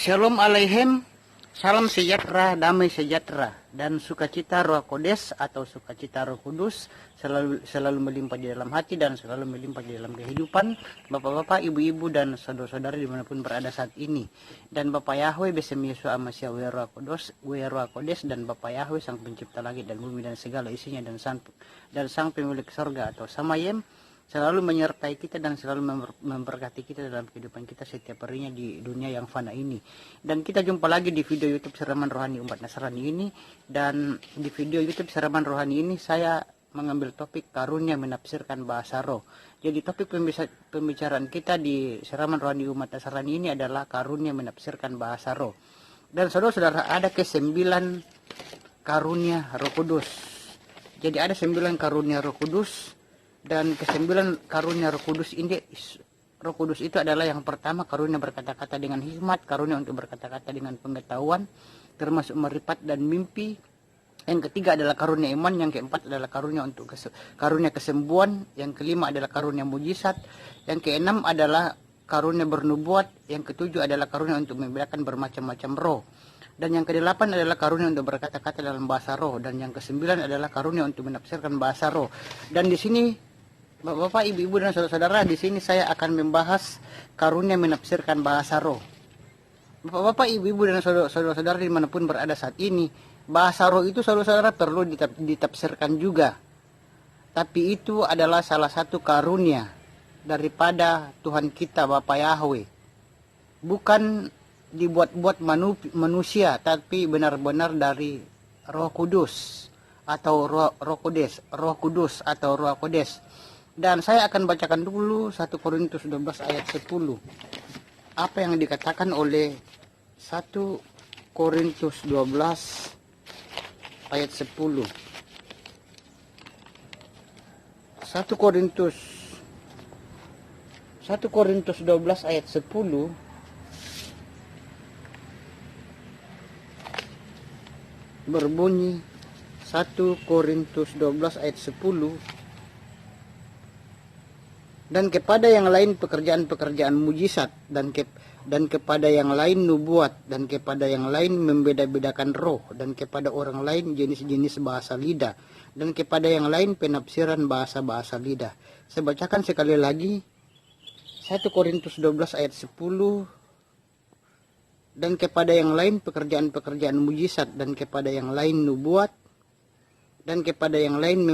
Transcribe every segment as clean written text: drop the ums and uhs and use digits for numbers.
Shalom Aleichem, salam sejahtera, damai sejahtera, dan sukacita Roh Kodes atau sukacita Roh Kudus selalu melimpah di dalam hati dan selalu melimpah di dalam kehidupan Bapak-bapak, ibu-ibu, dan saudara-saudara dimanapun berada saat ini. Dan Bapak Yahweh besem Yesus Amasya Roh Kodes dan Bapak Yahweh sang pencipta langit dan bumi dan segala isinya dan sang pemilik sorga atau Samayem selalu menyertai kita dan selalu memberkati kita dalam kehidupan kita setiap harinya di dunia yang fana ini. Dan kita jumpa lagi di video YouTube Siraman Rohani Umat Nasrani ini. Dan di video YouTube Siraman Rohani ini saya mengambil topik karunia menafsirkan bahasa roh. Jadi topik pembicaraan kita di Siraman Rohani Umat Nasrani ini adalah karunia menafsirkan bahasa roh. Dan saudara-saudara, ada ke-9 karunia Roh Kudus. Jadi ada 9 karunia Roh Kudus. Dan ke-9 karunia Roh Kudus ini, Roh Kudus itu adalah yang pertama karunia berkata-kata dengan hikmat, karunia untuk berkata-kata dengan pengetahuan, termasuk meripat dan mimpi. Yang ketiga adalah karunia iman, yang keempat adalah karunia untuk karunia kesembuhan, yang kelima adalah karunia mujizat, yang keenam adalah karunia bernubuat, yang ketujuh adalah karunia untuk membedakan bermacam-macam roh. Dan yang kedelapan adalah karunia untuk berkata-kata dalam bahasa roh, dan yang kesembilan adalah karunia untuk menafsirkan bahasa roh. Dan di sini Bapak, ibu-ibu, dan saudara-saudara, di sini saya akan membahas karunia menafsirkan bahasa roh. Bapak, ibu-ibu, dan saudara-saudara dimanapun berada saat ini, bahasa roh itu saudara-saudara perlu ditafsirkan juga. Tapi itu adalah salah satu karunia daripada Tuhan kita Bapa Yahweh. Bukan dibuat-buat manusia, tapi benar-benar dari Roh Kudus atau Roh Kudus atau Roh Kodes. Dan saya akan bacakan dulu 1 Korintus 12 ayat 10. Apa yang dikatakan oleh 1 Korintus 12 ayat 10. 1 Korintus 12 ayat 10 berbunyi, 1 Korintus 12 ayat 10, dan kepada yang lain pekerjaan-pekerjaan mujizat, dan kepada yang lain nubuat, dan kepada yang lain membeda-bedakan roh, dan kepada orang lain jenis-jenis bahasa lidah, dan kepada yang lain penafsiran bahasa-bahasa lidah. Saya bacakan sekali lagi, 1 Korintus 12 ayat 10, dan kepada yang lain pekerjaan-pekerjaan mujizat, dan kepada yang lain nubuat, dan kepada yang lain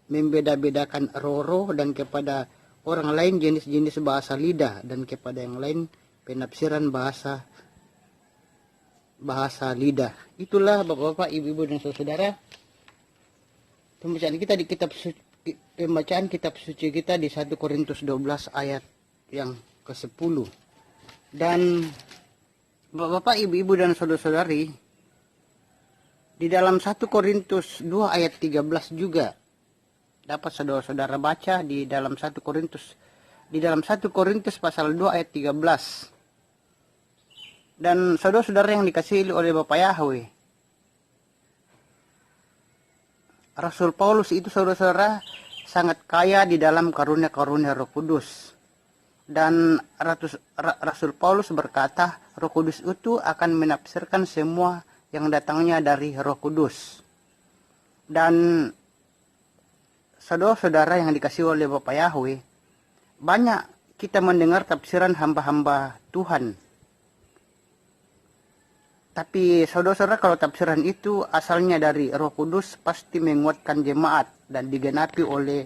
membeda-bedakan roh-roh, dan kepada orang lain jenis-jenis bahasa lidah, dan kepada yang lain penafsiran bahasa lidah. Itulah Bapak-bapak, ibu-ibu, dan saudara, pembacaan kita di kitab suci kita di 1 Korintus 12 ayat yang ke-10. Dan Bapak, ibu-ibu, dan saudara-saudari, di dalam 1 Korintus 2 ayat 13 juga dapat saudara-saudara baca di dalam 1 Korintus pasal 2 ayat 13. Dan saudara-saudara yang dikasihi oleh Bapak Yahweh, Rasul Paulus itu saudara-saudara sangat kaya di dalam karunia-karunia Roh Kudus. Dan Rasul Paulus berkata, Roh Kudus itu akan menafsirkan semua yang datangnya dari Roh Kudus. Dan saudara-saudara yang dikasihi oleh Bapak Yahweh, banyak kita mendengar tafsiran hamba-hamba Tuhan. Tapi saudara-saudara, kalau tafsiran itu asalnya dari Roh Kudus, pasti menguatkan jemaat dan digenapi oleh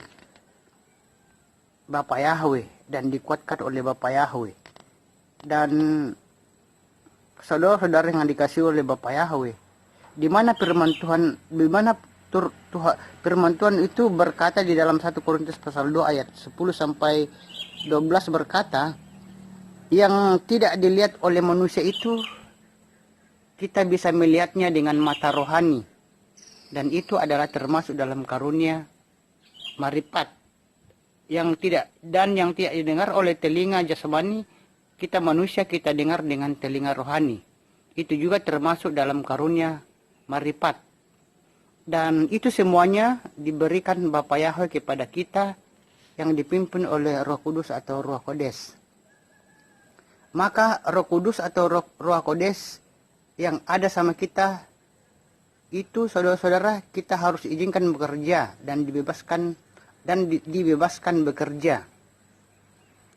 Bapak Yahweh dan dikuatkan oleh Bapak Yahweh. Dan saudara-saudara yang dikasihi oleh Bapak Yahweh, di mana firman Tuhan, firman Tuhan itu berkata di dalam 1 Korintus pasal 2 ayat 10 sampai 12 berkata, yang tidak dilihat oleh manusia itu kita bisa melihatnya dengan mata rohani, dan itu adalah termasuk dalam karunia marifat yang tidak didengar oleh telinga jasmani. Kita manusia kita dengar dengan telinga rohani, itu juga termasuk dalam karunia marifat. Dan itu semuanya diberikan Bapak Yahweh kepada kita yang dipimpin oleh Roh Kudus atau Roh Kodes. maka Roh Kudus atau Roh Kodes yang ada sama kita itu, saudara-saudara, kita harus izinkan bekerja dan dibebaskan bekerja.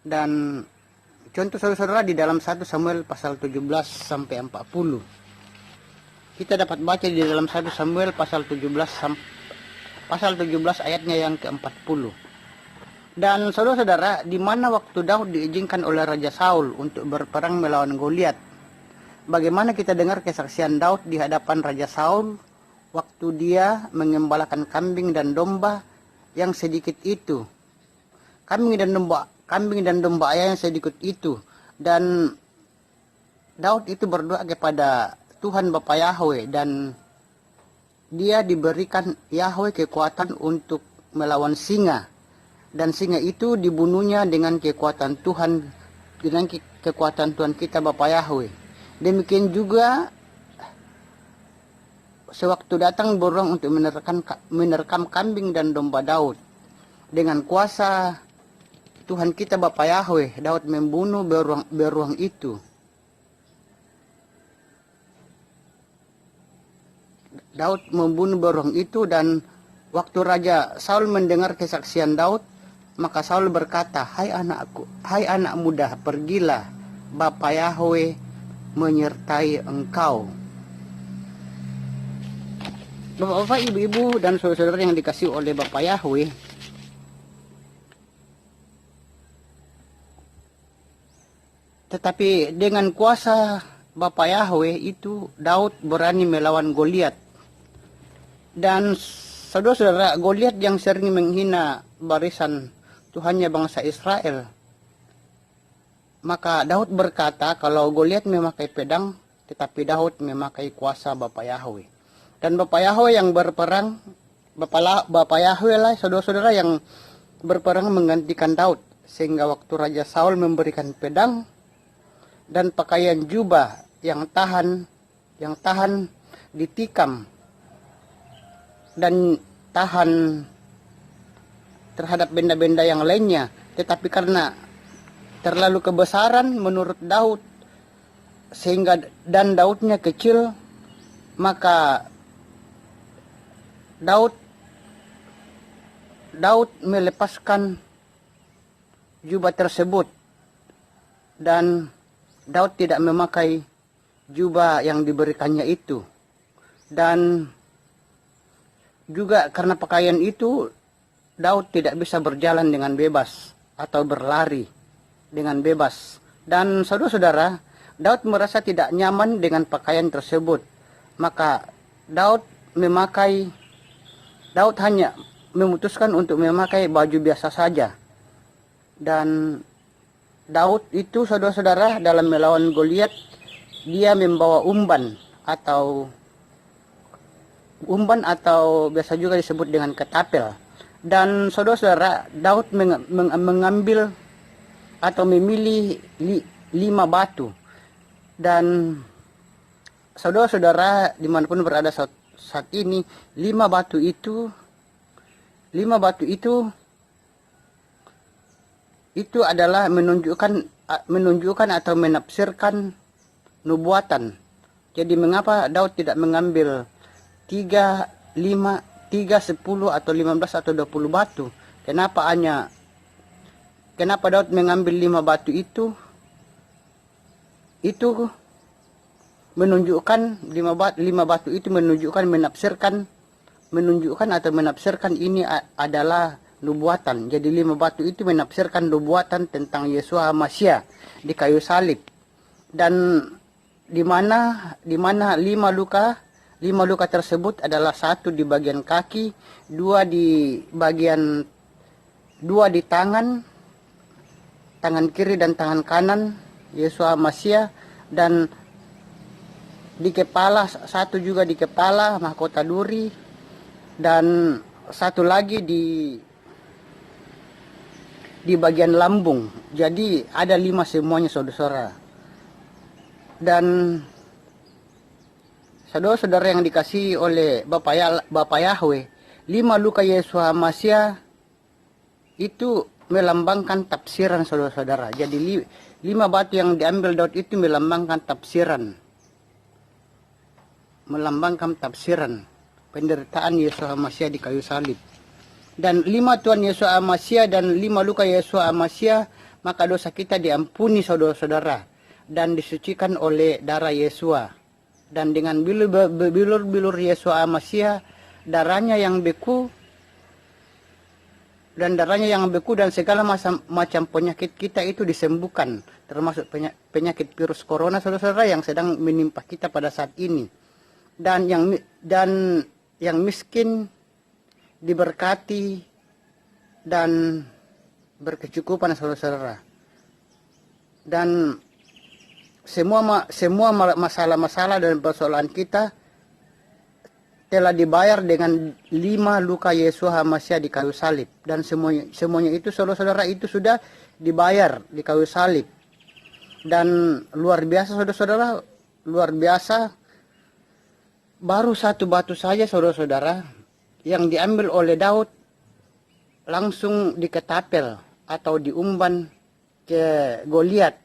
Dan contoh, saudara-saudara, di dalam 1 Samuel pasal 17 sampai 40. Kita dapat baca di dalam 1 Samuel pasal 17 ayatnya yang ke-40. Dan saudara-saudara, di mana waktu Daud diizinkan oleh Raja Saul untuk berperang melawan Goliat. Bagaimana kita dengar kesaksian Daud di hadapan Raja Saul waktu dia mengembalakan kambing dan domba yang sedikit itu. Kambing dan domba ayah yang sedikit itu. Dan Daud itu berdoa kepada Tuhan Bapa Yahweh, dan dia diberikan Yahweh kekuatan untuk melawan singa. Dan singa itu dibunuhnya dengan kekuatan Tuhan kita Bapa Yahweh. Demikian juga sewaktu datang beruang untuk menerkam kambing dan domba Daud. Dengan kuasa Tuhan kita Bapa Yahweh, Daud membunuh beruang itu. Daud membunuh beruang itu, dan waktu Raja Saul mendengar kesaksian Daud, maka Saul berkata, hai anak muda, pergilah, Bapa Yahweh menyertai engkau. Bapak-bapak, ibu-ibu, dan saudara-saudara yang dikasihi oleh Bapa Yahweh, tetapi dengan kuasa Bapa Yahweh itu, Daud berani melawan Goliat. Dan saudara-saudara, Goliat yang sering menghina barisan Tuhannya bangsa Israel, maka Daud berkata kalau Goliat memakai pedang, tetapi Daud memakai kuasa Bapa Yahweh. Dan Bapa Yahweh yang berperang, Bapa Yahweh lah saudara-saudara yang berperang menggantikan Daud. Sehingga waktu Raja Saul memberikan pedang dan pakaian jubah yang tahan ditikam dan tahan terhadap benda-benda yang lainnya, tetapi karena terlalu kebesaran menurut Daud, sehingga dan Daudnya kecil, maka Daud melepaskan jubah tersebut, dan Daud tidak memakai jubah yang diberikannya itu. Dan juga karena pakaian itu, Daud tidak bisa berjalan dengan bebas atau berlari dengan bebas. Dan saudara-saudara, Daud merasa tidak nyaman dengan pakaian tersebut. Maka Daud hanya memutuskan untuk memakai baju biasa saja. Dan Daud itu, saudara-saudara, dalam melawan Goliat, dia membawa umban atau biasa juga disebut dengan ketapel. Dan saudara-saudara, Daud mengambil atau memilih 5 batu. Dan saudara-saudara dimanapun berada saat ini, 5 batu itu adalah menunjukkan atau menafsirkan nubuatan. Jadi mengapa Daud tidak mengambil 3, 10 atau 15 atau 20 batu? Kenapa Daud mengambil 5 batu itu? Itu menunjukkan 5 batu itu menafsirkan ini adalah nubuatan. Jadi 5 batu itu menafsirkan nubuatan tentang Yesus Masias di kayu salib. Dan di mana 5 luka tersebut adalah 1 di bagian kaki, 2 di tangan kiri dan tangan kanan Yesus Masias, dan di kepala, 1 juga di kepala mahkota duri, dan 1 lagi di bagian lambung. Jadi ada 5 semuanya, saudara-saudara. Dan saudara-saudara yang dikasihi oleh Bapa Yahweh, 5 luka Yesus Masias itu melambangkan tafsiran saudara-saudara. Jadi 5 batu yang diambil Daud itu melambangkan tafsiran. Melambangkan tafsiran penderitaan Yesus Hamasiah di kayu salib. Dan 5 Tuhan Yesus Hamasiah dan 5 luka Yesus Hamasiah, maka dosa kita diampuni saudara-saudara dan disucikan oleh darah Yesua. Dan dengan bilur-bilur Yesus Hamasiah, darahnya yang beku dan segala macam penyakit kita itu disembuhkan, termasuk penyakit virus corona saudara-saudara yang sedang menimpa kita pada saat ini. Dan yang miskin diberkati dan berkecukupan saudara-saudara. Dan semua masalah-masalah dan persoalan kita telah dibayar dengan 5 luka Yesus Hamasiah di kayu salib. Dan semuanya itu saudara-saudara itu sudah dibayar di kayu salib. Dan luar biasa saudara-saudara, luar biasa. Baru 1 batu saja saudara-saudara yang diambil oleh Daud langsung diketapel atau diumban ke Goliat.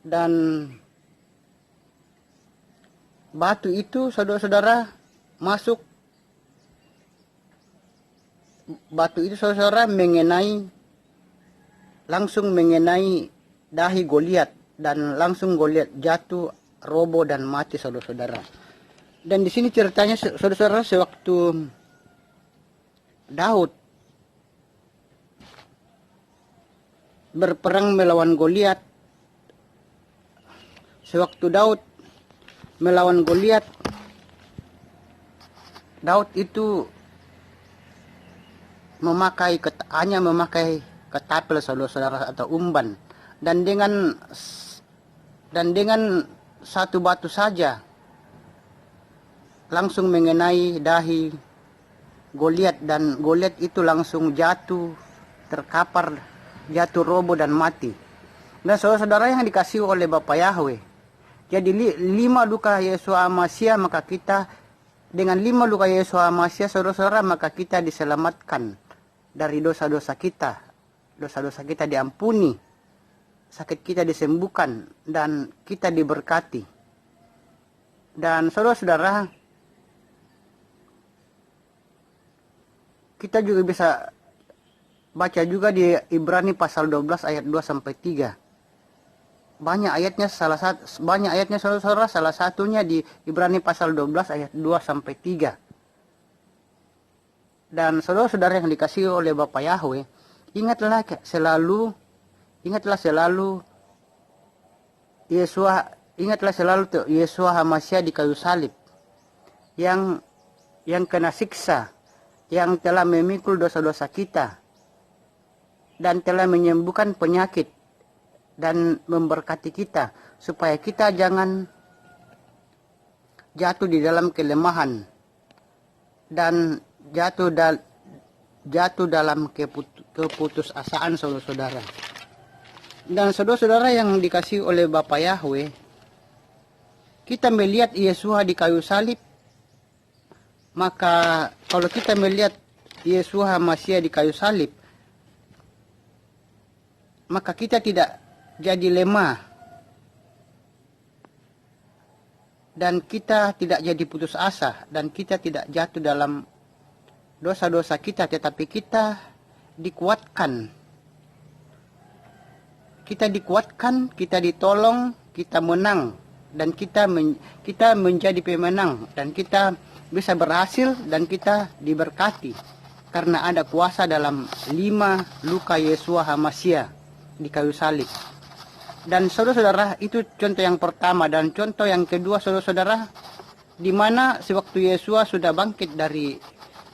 Dan batu itu saudara-saudara saudara langsung mengenai dahi Goliat, dan langsung Goliat jatuh, roboh dan mati saudara-saudara. Dan di sini ceritanya saudara-saudara, sewaktu Daud berperang melawan Goliat, Daud itu hanya memakai ketapel saudara-saudara atau umban, dan dengan 1 batu saja langsung mengenai dahi Goliat, dan Goliat itu langsung jatuh, terkapar, jatuh roboh dan mati. Dan saudara-saudara yang dikasihi oleh Bapa Yahweh, jadi 5 luka Yesus Hamasiah, maka kita dengan 5 luka Yesus Hamasiah saudara-saudara, maka kita diselamatkan dari dosa-dosa kita. Dosa-dosa kita diampuni, sakit kita disembuhkan, dan kita diberkati. Dan saudara-saudara, kita juga bisa baca juga di Ibrani pasal 12 ayat 2 sampai 3. Banyak ayatnya saudara-saudara, salah satunya di Ibrani pasal 12 ayat 2 sampai 3. Dan saudara-saudara yang dikasihi oleh Bapa Yahweh, ingatlah selalu Yesus Hamasiah di kayu salib yang kena siksa, yang telah memikul dosa-dosa kita dan telah menyembuhkan penyakit dan memberkati kita, supaya kita jangan jatuh di dalam kelemahan dan jatuh dalam keputusasaan saudara-saudara. Dan saudara-saudara yang dikasihi oleh Bapa Yahweh, kita melihat Yesus di kayu salib, maka kalau kita melihat Yesus Hamasiah di kayu salib, maka kita tidak jadi lemah, dan kita tidak jadi putus asa, dan kita tidak jatuh dalam dosa-dosa kita, tetapi kita dikuatkan, kita ditolong, kita menang, dan kita menjadi pemenang, dan kita bisa berhasil, dan kita diberkati karena ada kuasa dalam 5 luka Yesus Hamasiah di kayu salib. Dan saudara-saudara, itu contoh yang pertama. Dan contoh yang kedua saudara-saudara, di mana sewaktu Yesus sudah bangkit dari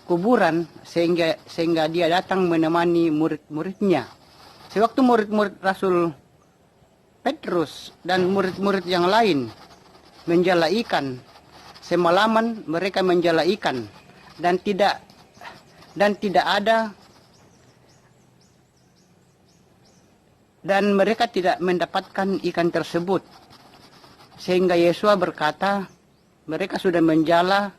kuburan, sehingga dia datang menemani murid-muridnya. Sewaktu murid-murid Rasul Petrus dan murid-murid yang lain menjala ikan, semalaman mereka menjala ikan, dan tidak ada, dan mereka tidak mendapatkan ikan tersebut. Sehingga Yesus berkata, mereka sudah menjala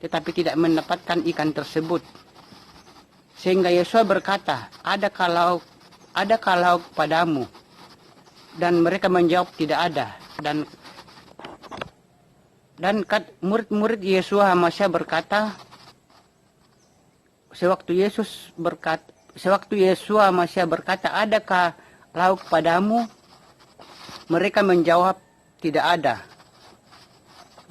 tetapi tidak mendapatkan ikan tersebut. Sehingga Yesua berkata, adakah lauk padamu? Dan mereka menjawab, tidak ada. Dan murid-murid Yesua Hamasya berkata, sewaktu Yesua Hamasya berkata, adakah lauk padamu? Mereka menjawab, tidak ada.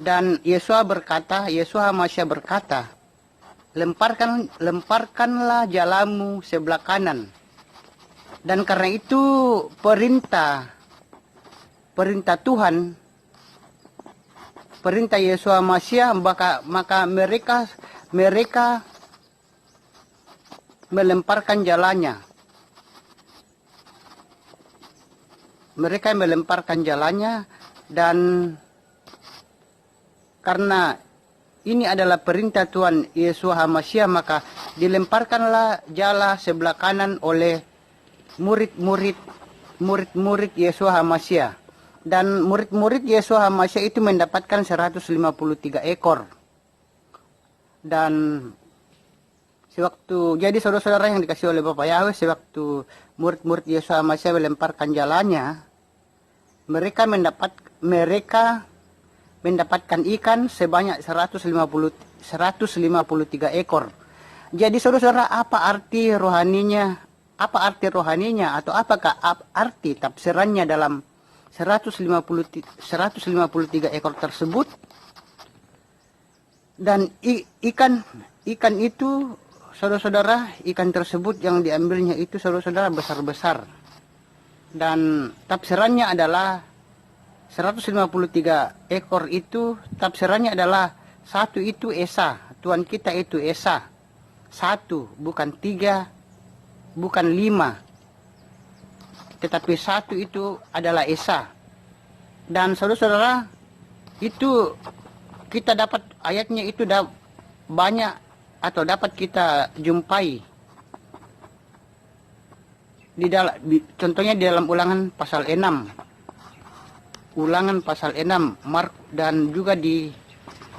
Dan Yesua Hamasya berkata, lemparkanlah jalamu sebelah kanan. Dan karena itu perintah Tuhan, perintah Yesua Hamasya, maka mereka melemparkan jalannya. Mereka melemparkan jalannya, dan karena ini adalah perintah Tuhan Yesua Hamasya, maka dilemparkanlah jala sebelah kanan oleh murid-murid Yesua Hamasya. Dan murid-murid Yesua Hamasya itu mendapatkan 153 ekor. Dan jadi saudara-saudara yang dikasih oleh Bapak Yahweh, sewaktu murid-murid Yesua Hamasya melemparkan jalannya, mereka mendapatkan ikan sebanyak 153 ekor. Jadi saudara-saudara, apa arti rohaninya atau apakah arti tafsirannya dalam 153 ekor tersebut? Dan ikan itu saudara-saudara, ikan tersebut yang diambilnya itu saudara-saudara besar-besar. Dan tafsirannya adalah 153 ekor itu, tafsirannya adalah satu itu Esa, Tuhan kita itu Esa. Satu, bukan 3, bukan 5. Tetapi satu itu adalah Esa. Dan saudara-saudara, itu kita dapat ayatnya itu banyak, atau dapat kita jumpai contohnya di dalam Ulangan pasal 6. Ulangan pasal 6 dan juga di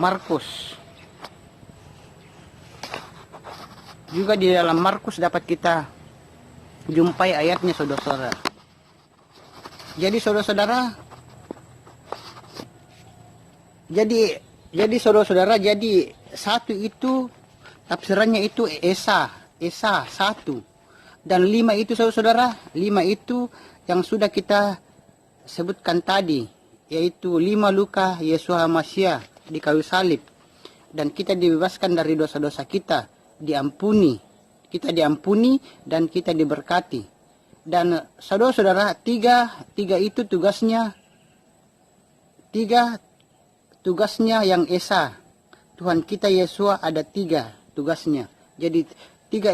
Markus. Juga di dalam Markus dapat kita jumpai ayatnya, saudara-saudara. Jadi saudara-saudara, jadi saudara-saudara, jadi satu itu tafsirannya itu Esa satu. Dan 5 itu saudara-saudara, 5 itu yang sudah kita sebutkan tadi, yaitu 5 luka Yesua Hamasya di kayu salib. Dan kita dibebaskan dari dosa-dosa kita, kita diampuni dan kita diberkati. Dan saudara-saudara, tiga itu tugasnya yang Esa. Tuhan kita Yesua ada 3 tugasnya. Jadi 3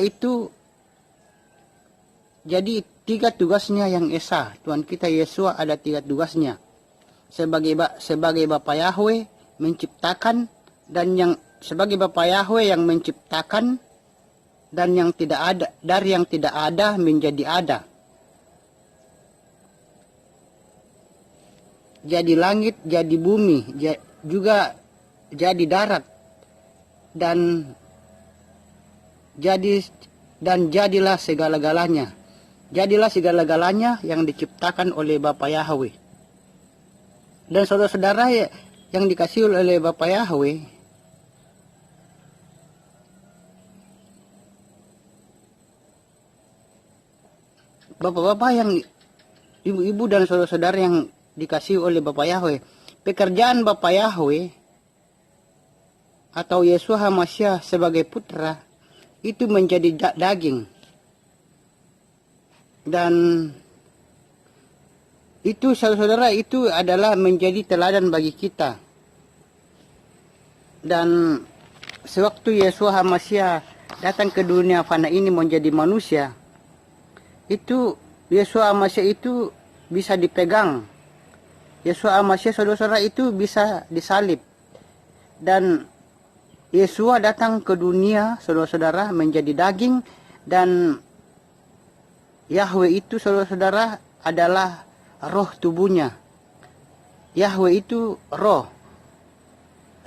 tugasnya yang Esa. Tuhan kita Yesua ada 3 tugasnya. Sebagai Bapa Yahweh menciptakan, dan sebagai Bapa Yahweh yang menciptakan, dan yang tidak ada, dari yang tidak ada menjadi ada. Jadi langit, jadi bumi, juga jadi darat, dan jadilah segala-galanya. Jadilah segala-galanya yang diciptakan oleh Bapa Yahweh. Dan saudara-saudara yang dikasihi oleh Bapa Yahweh, Bapak-bapak yang ibu-ibu dan saudara-saudara yang dikasihi oleh Bapa Yahweh, pekerjaan Bapa Yahweh atau Yesua Hamasya sebagai putra itu menjadi daging. Dan itu saudara-saudara, itu adalah menjadi teladan bagi kita. Dan sewaktu Yesua Hamasya datang ke dunia fana ini menjadi manusia, itu Yesua Hamasya itu bisa dipegang. Yesua Hamasya saudara-saudara itu bisa disalib. Dan Yesua datang ke dunia saudara-saudara menjadi daging, dan Yahweh itu saudara-saudara adalah roh tubuhnya. Yahweh itu roh.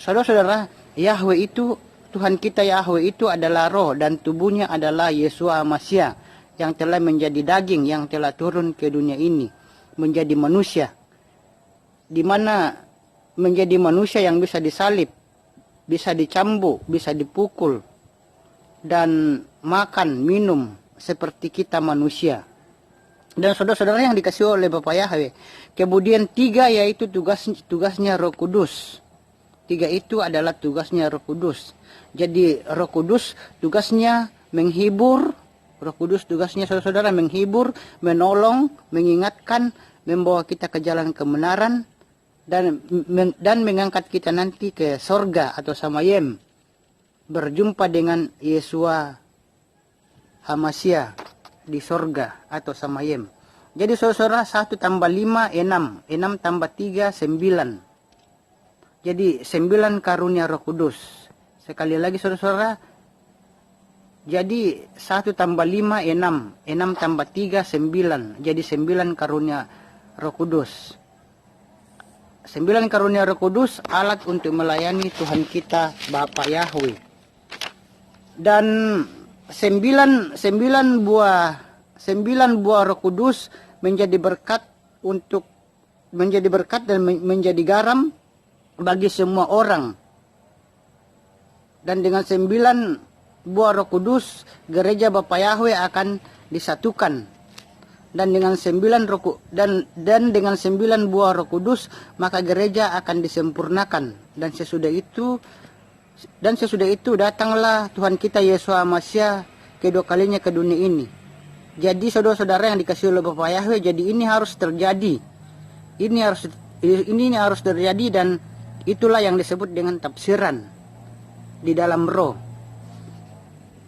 Saudara-saudara, Yahweh itu Tuhan kita Yahweh itu adalah roh dan tubuhnya adalah Yesua Masya yang telah menjadi daging, yang telah turun ke dunia ini menjadi manusia, di mana menjadi manusia yang bisa disalib, bisa dicambuk, bisa dipukul, dan makan, minum seperti kita manusia. Dan saudara-saudara yang dikasih oleh Bapak Yahweh, kemudian 3 yaitu tugasnya Roh Kudus. 3 itu adalah tugasnya Roh Kudus. Jadi Roh Kudus tugasnya menghibur, Roh Kudus tugasnya saudara-saudara menghibur, menolong, mengingatkan, membawa kita ke jalan kebenaran, dan mengangkat kita nanti ke sorga atau Samayem, berjumpa dengan Yesua Hamasya di sorga atau Samayem. Jadi saudara, 1 tambah 5 6, 6 tambah 3 9. Jadi 9 karunia Roh Kudus. Sekali lagi saudara, jadi 1 tambah 5 6, 6 tambah 3 9. Jadi 9 karunia Roh Kudus. 9 karunia Roh Kudus alat untuk melayani Tuhan kita Bapa Yahweh. Dan 9 buah Roh Kudus menjadi berkat dan menjadi garam bagi semua orang. Dan dengan 9 buah Roh Kudus, gereja Bapa Yahweh akan disatukan. Dan dengan 9 buah Roh Kudus, maka gereja akan disempurnakan. Dan sesudah itu datanglah Tuhan kita Yesus Masya kedua kalinya ke dunia ini. Jadi saudara-saudara yang dikasihi oleh Bapak Yahweh, jadi ini harus terjadi. Ini harus terjadi, dan itulah yang disebut dengan tafsiran di dalam roh.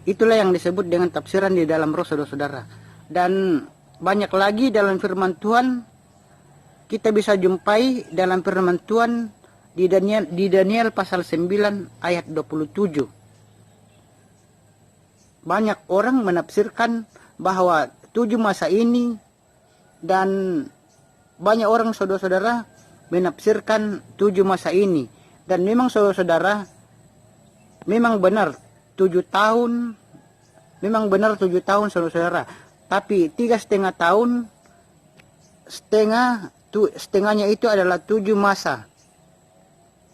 Itulah yang disebut dengan tafsiran di dalam roh, saudara-saudara. Dan banyak lagi dalam firman Tuhan, kita bisa jumpai dalam firman Tuhan di Daniel pasal 9 ayat 27. Banyak orang menafsirkan bahwa 7 masa ini, dan banyak orang saudara-saudara menafsirkan 7 masa ini. Dan memang saudara-saudara, memang benar 7 tahun, memang benar 7 tahun saudara-saudara. Tapi 3,5 tahun, setengahnya itu adalah 7 masa.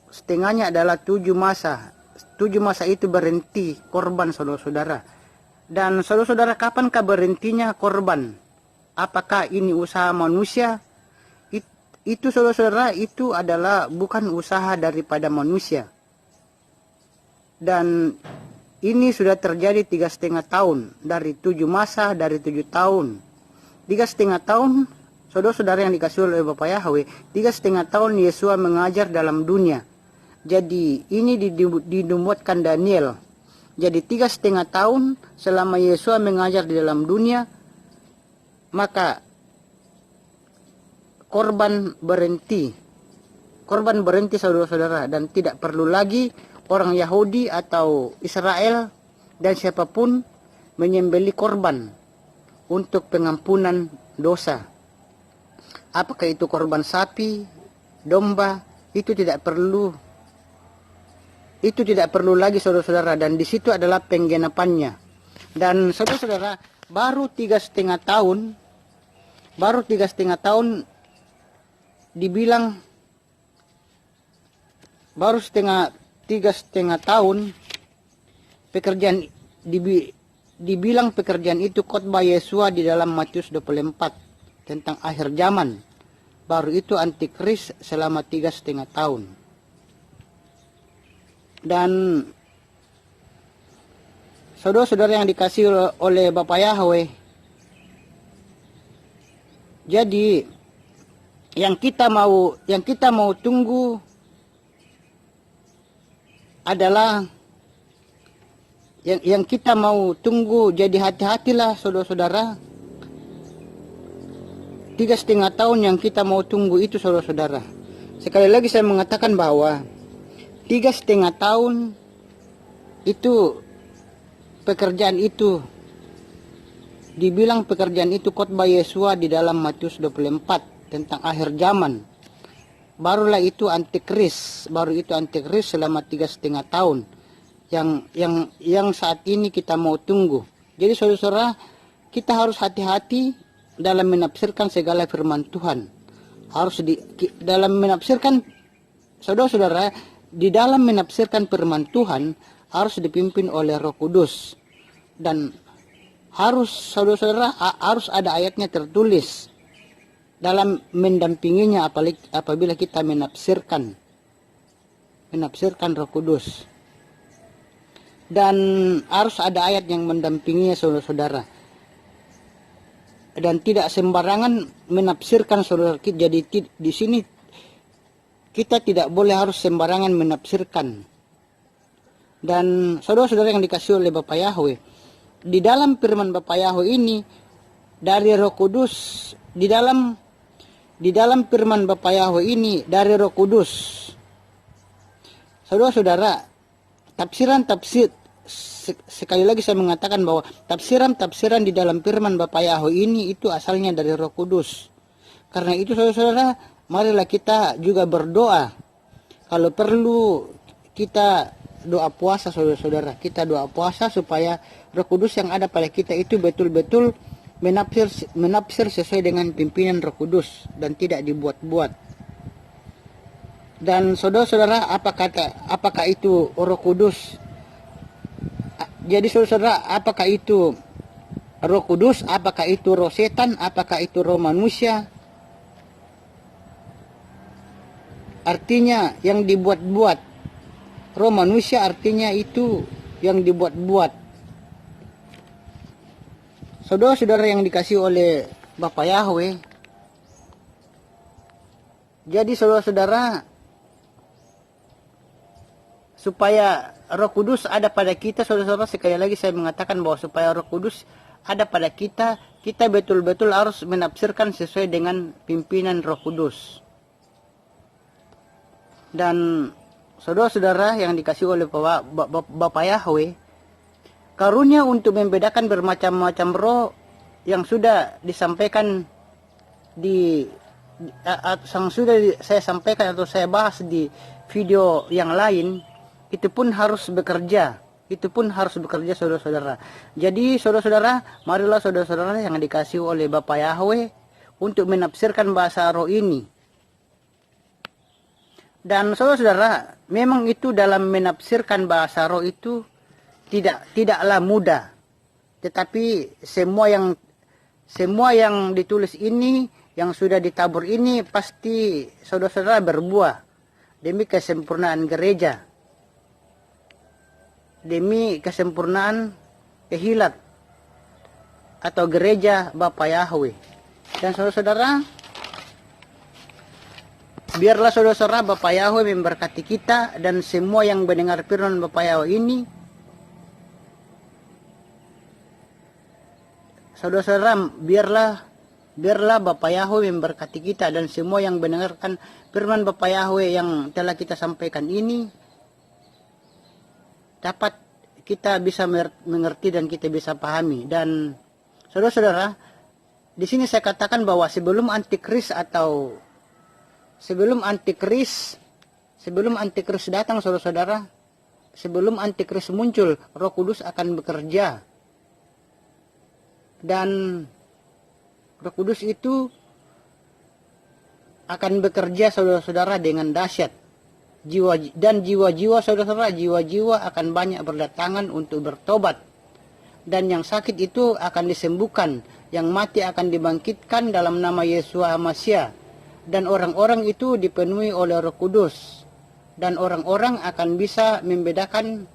Setengahnya adalah 7 masa. 7 masa itu berhenti korban saudara-saudara. Dan saudara-saudara, kapankah berhentinya korban? Apakah ini usaha manusia? Itu saudara-saudara, itu adalah bukan usaha daripada manusia. Dan ini sudah terjadi 3,5 tahun. Dari 7 masa, dari 7 tahun. 3,5 tahun, saudara-saudara yang dikasih oleh Bapak Yahweh, 3,5 tahun Yesus mengajar dalam dunia. Jadi ini dinubuatkan Daniel. Jadi 3,5 tahun selama Yesus mengajar di dalam dunia, maka korban berhenti. Korban berhenti saudara-saudara, dan tidak perlu lagi orang Yahudi atau Israel dan siapapun menyembelih korban untuk pengampunan dosa. Apakah itu korban sapi, domba, itu tidak perlu. Itu tidak perlu lagi saudara-saudara, dan di situ adalah penggenapannya. Dan saudara-saudara, baru 3,5 tahun dibilang, baru 3,5 tahun pekerjaan dibilang pekerjaan itu khotbah Yesua di dalam Matius 24 tentang akhir zaman. Baru itu antikris selama 3,5 tahun. Dan saudara-saudara yang dikasih oleh Bapak Yahweh, jadi yang kita mau tunggu adalah yang kita mau tunggu. Jadi hati-hatilah saudara-saudara, 3,5 tahun yang kita mau tunggu itu saudara-saudara. Sekali lagi saya mengatakan bahwa 3,5 tahun itu pekerjaan itu dibilang pekerjaan itu khotbah Yesua di dalam Matius 24 tentang akhir zaman. Barulah itu antikris, baru itu antikris selama 3,5 tahun. yang saat ini kita mau tunggu. Jadi saudara-saudara, kita harus hati-hati dalam menafsirkan segala firman Tuhan. Dalam menafsirkan, saudara-saudara, di dalam menafsirkan firman Tuhan harus dipimpin oleh Roh Kudus. Dan harus, saudara-saudara, harus ada ayatnya tertulis dalam mendampinginya apabila kita menafsirkan Roh Kudus. Dan harus ada ayat yang mendampinginya, saudara-saudara. Dan tidak sembarangan menafsirkan, saudara. Jadi di sini kita tidak boleh harus sembarangan menafsirkan. Dan saudara-saudara yang dikasih oleh Bapak Yahweh, di dalam firman Bapak Yahweh ini dari Roh Kudus, di dalam firman Bapak Yahweh ini dari Roh Kudus. Saudara-saudara, sekali lagi saya mengatakan bahwa tafsiran di dalam firman Bapak Yahweh ini itu asalnya dari Roh Kudus. Karena itu saudara-saudara, marilah kita juga berdoa. Kalau perlu kita doa puasa, saudara-saudara. Kita doa puasa supaya Roh Kudus yang ada pada kita itu betul-betul menafsir sesuai dengan pimpinan Roh Kudus dan tidak dibuat-buat. Dan saudara-saudara, apakah itu Roh Kudus? Jadi saudara, apakah itu Roh Kudus? Apakah itu roh setan? Apakah itu roh manusia? Artinya yang dibuat-buat. Roh manusia artinya itu yang dibuat-buat. Saudara-saudara yang dikasih oleh Bapak Yahweh. Jadi saudara-saudara, supaya Roh Kudus ada pada kita, saudara-saudara, sekali lagi saya mengatakan bahwa supaya Roh Kudus ada pada kita, kita betul-betul harus menafsirkan sesuai dengan pimpinan Roh Kudus. Dan saudara-saudara yang dikasih oleh Bapak Yahweh, karunia untuk membedakan bermacam-macam roh yang sudah disampaikan saya sampaikan atau saya bahas di video yang lain, itu pun harus bekerja. Saudara-saudara. Jadi saudara-saudara, marilah saudara-saudara yang dikasih oleh Bapak Yahweh untuk menafsirkan bahasa roh ini. Dan saudara-saudara, memang itu dalam menafsirkan bahasa roh itu tidaklah mudah. Tetapi semua yang ditulis ini, yang sudah ditabur ini, pasti saudara-saudara berbuah demi kesempurnaan gereja, demi kesempurnaan kehilat atau gereja Bapak Yahweh. Dan saudara-saudara, biarlah saudara-saudara Bapak Yahweh memberkati kita dan semua yang mendengar firman Bapak Yahweh ini. Saudara-saudara, biarlah Bapak Yahweh memberkati kita dan semua yang mendengarkan firman Bapak Yahweh yang telah kita sampaikan ini dapat kita bisa mengerti dan kita bisa pahami. Dan saudara-saudara, di sini saya katakan bahwa sebelum antikris datang, saudara-saudara, sebelum antikris muncul, Roh Kudus akan bekerja. Dan Roh Kudus itu akan bekerja, saudara-saudara, dengan dahsyat. Jiwa-jiwa, saudara-saudara, jiwa-jiwa akan banyak berdatangan untuk bertobat. Dan yang sakit itu akan disembuhkan, yang mati akan dibangkitkan dalam nama Yesus Masya. Dan orang-orang itu dipenuhi oleh Roh Kudus. Dan orang-orang akan bisa membedakan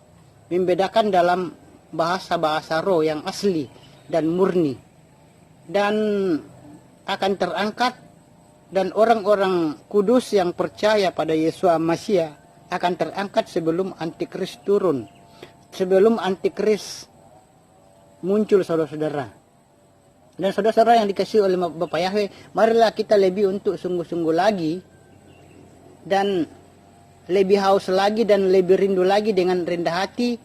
dalam bahasa-bahasa roh yang asli dan murni. Dan akan terangkat, dan orang-orang kudus yang percaya pada Yesus Masya akan terangkat sebelum antikris turun, sebelum antikris muncul, saudara-saudara. Dan saudara-saudara yang dikasih oleh Bapak Yahweh, marilah kita lebih untuk sungguh-sungguh lagi dan lebih haus lagi dan lebih rindu lagi dengan rendah hati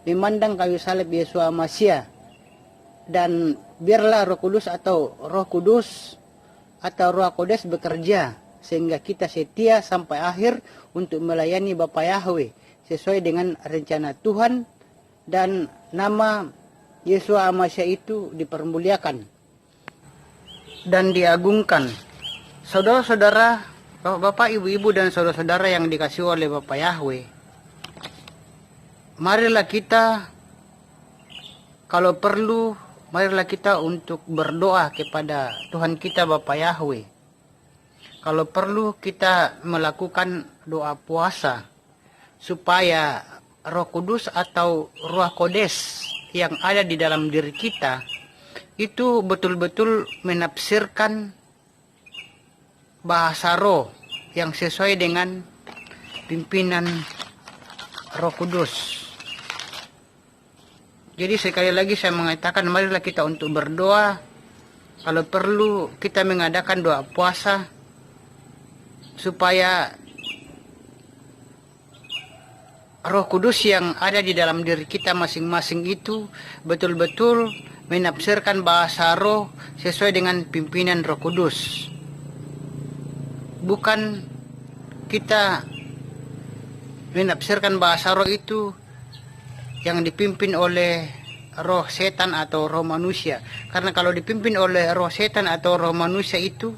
memandang kayu salib Yesus Masya. Dan biarlah Roh Kudus atau Roh Kodes bekerja sehingga kita setia sampai akhir untuk melayani Bapak Yahweh, sesuai dengan rencana Tuhan, dan nama Yesus Amasia itu dipermuliakan dan diagungkan. Saudara-saudara, bapak, ibu-ibu, dan saudara-saudara yang dikasihi oleh Bapak Yahweh, marilah kita, kalau perlu, marilah kita untuk berdoa kepada Tuhan kita Bapak Yahweh. Kalau perlu kita melakukan doa puasa supaya Roh Kudus atau Ruach Kodes yang ada di dalam diri kita itu betul-betul menafsirkan bahasa roh yang sesuai dengan pimpinan Roh Kudus. Jadi sekali lagi saya mengatakan, marilah kita untuk berdoa. Kalau perlu kita mengadakan doa puasa supaya Roh Kudus yang ada di dalam diri kita masing-masing itu betul-betul menafsirkan bahasa roh sesuai dengan pimpinan Roh Kudus. Bukan kita menafsirkan bahasa roh itu yang dipimpin oleh roh setan atau roh manusia. Karena kalau dipimpin oleh roh setan atau roh manusia itu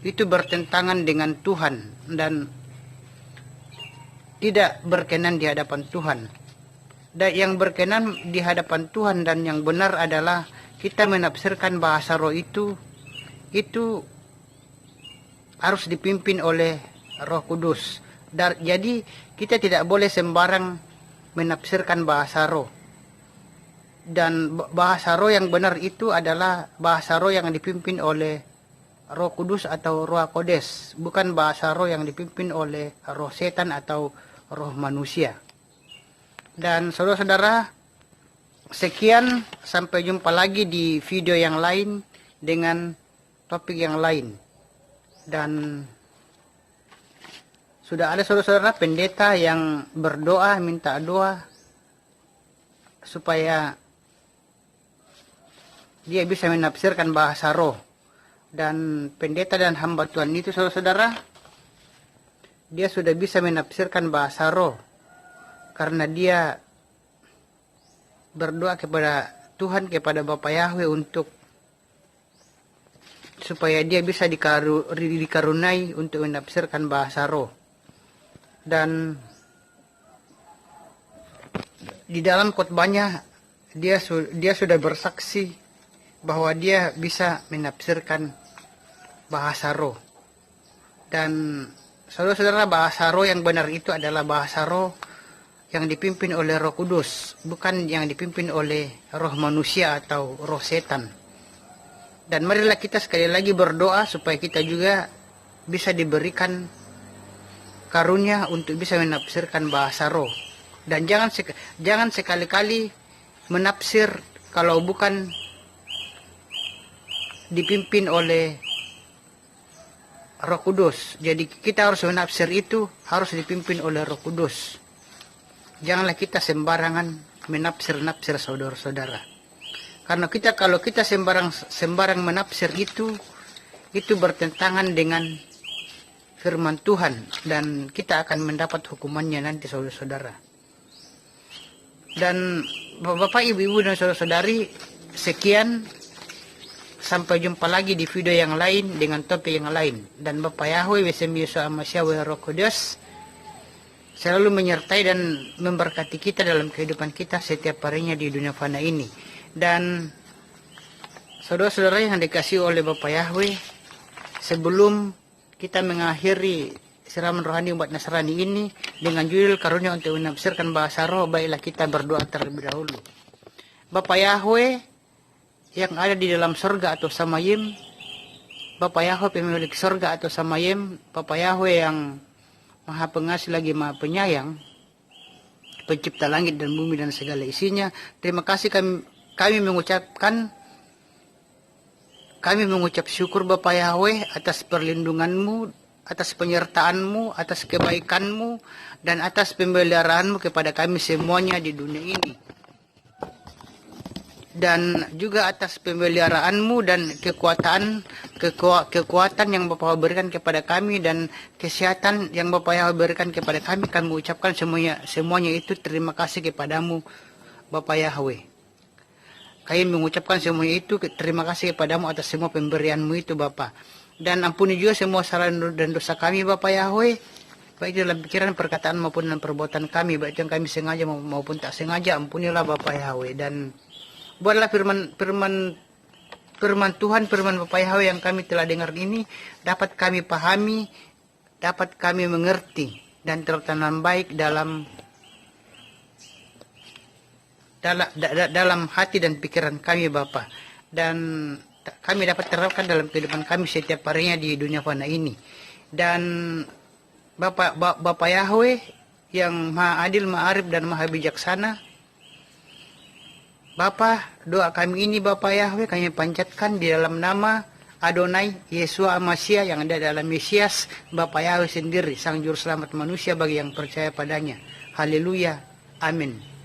bertentangan dengan Tuhan dan tidak berkenan di hadapan Tuhan. Dan yang berkenan di hadapan Tuhan dan yang benar adalah kita menafsirkan bahasa roh itu harus dipimpin oleh Roh Kudus. Jadi kita tidak boleh sembarang menafsirkan bahasa roh. Dan bahasa roh yang benar itu adalah bahasa roh yang dipimpin oleh Roh Kudus atau Ruach Kodes, bukan bahasa roh yang dipimpin oleh roh setan atau roh manusia. Dan saudara-saudara, sekian, sampai jumpa lagi di video yang lain dengan topik yang lain. Dan sudah ada saudara-saudara pendeta yang berdoa, minta doa supaya dia bisa menafsirkan bahasa roh. Dan pendeta dan hamba Tuhan itu saudara-saudara, dia sudah bisa menafsirkan bahasa roh karena dia berdoa kepada Tuhan, kepada Bapak Yahweh untuk supaya dia bisa dikarunai untuk menafsirkan bahasa roh. Dan di dalam khotbahnya dia sudah bersaksi bahwa dia bisa menafsirkan bahasa roh. Dan saudara-saudara, bahasa roh yang benar itu adalah bahasa roh yang dipimpin oleh Roh Kudus, bukan yang dipimpin oleh roh manusia atau roh setan. Dan marilah kita sekali lagi berdoa supaya kita juga bisa diberikan karunia untuk bisa menafsirkan bahasa roh. Dan jangan sekali-kali menafsir kalau bukan dipimpin oleh Roh Kudus. Jadi kita harus menafsir itu harus dipimpin oleh Roh Kudus. Janganlah kita sembarangan menafsir-nafsir saudara-saudara. Karena kalau kita sembarang menafsir itu bertentangan dengan firman Tuhan dan kita akan mendapat hukumannya nanti saudara-saudara. Dan Bapak, Ibu, dan saudara-saudari, sekian, sampai jumpa lagi di video yang lain dengan topik yang lain. Dan Bapak Yahweh Besem Yesus Amasia Roh Kudus selalu menyertai dan memberkati kita dalam kehidupan kita setiap harinya di dunia fana ini. Dan saudara-saudara yang dikasihi oleh Bapak Yahweh, sebelum kita mengakhiri siraman rohani umat Nasrani ini dengan judul karunia untuk menafsirkan bahasa roh, baiklah kita berdoa terlebih dahulu. Bapak Yahweh yang ada di dalam surga atau Samayim, Bapak Yahweh pemilik surga atau Samayim, Bapak Yahweh yang Maha Pengasih lagi Maha Penyayang, pencipta langit dan bumi dan segala isinya, terima kasih kami mengucap syukur Bapak Yahweh atas perlindunganmu, atas penyertaanmu, atas kebaikanmu, dan atas pemeliharaanmu kepada kami semuanya di dunia ini. dan juga atas pemeliharaanmu dan kekuatan yang Bapa berikan kepada kami dan kesehatan yang Bapa Yahweh berikan kepada kami. Kami mengucapkan semuanya itu terima kasih kepadamu Bapa Yahweh. Kami mengucapkan semuanya itu terima kasih kepadamu atas semua pemberianmu itu Bapa. Dan ampuni juga semua salah dan dosa kami Bapa Yahweh, baik dalam pikiran, perkataan maupun dalam perbuatan kami, baik yang kami sengaja maupun tak sengaja. Ampunilah Bapa Yahweh, dan buatlah firman Tuhan, firman Bapa Yahweh yang kami telah dengar ini dapat kami pahami, dapat kami mengerti dan tertanam baik dalam hati dan pikiran kami Bapa, dan kami dapat terapkan dalam kehidupan kami setiap harinya di dunia fana ini. Dan Bapa Yahweh yang Maha Adil, Maha Arif dan Maha Bijaksana, Bapa, doa kami ini Bapa Yahweh kami panjatkan di dalam nama Adonai Yesua Masya yang ada dalam Mesias, Bapa Yahweh sendiri, Sang Juru Selamat manusia bagi yang percaya padanya. Haleluya. Amin.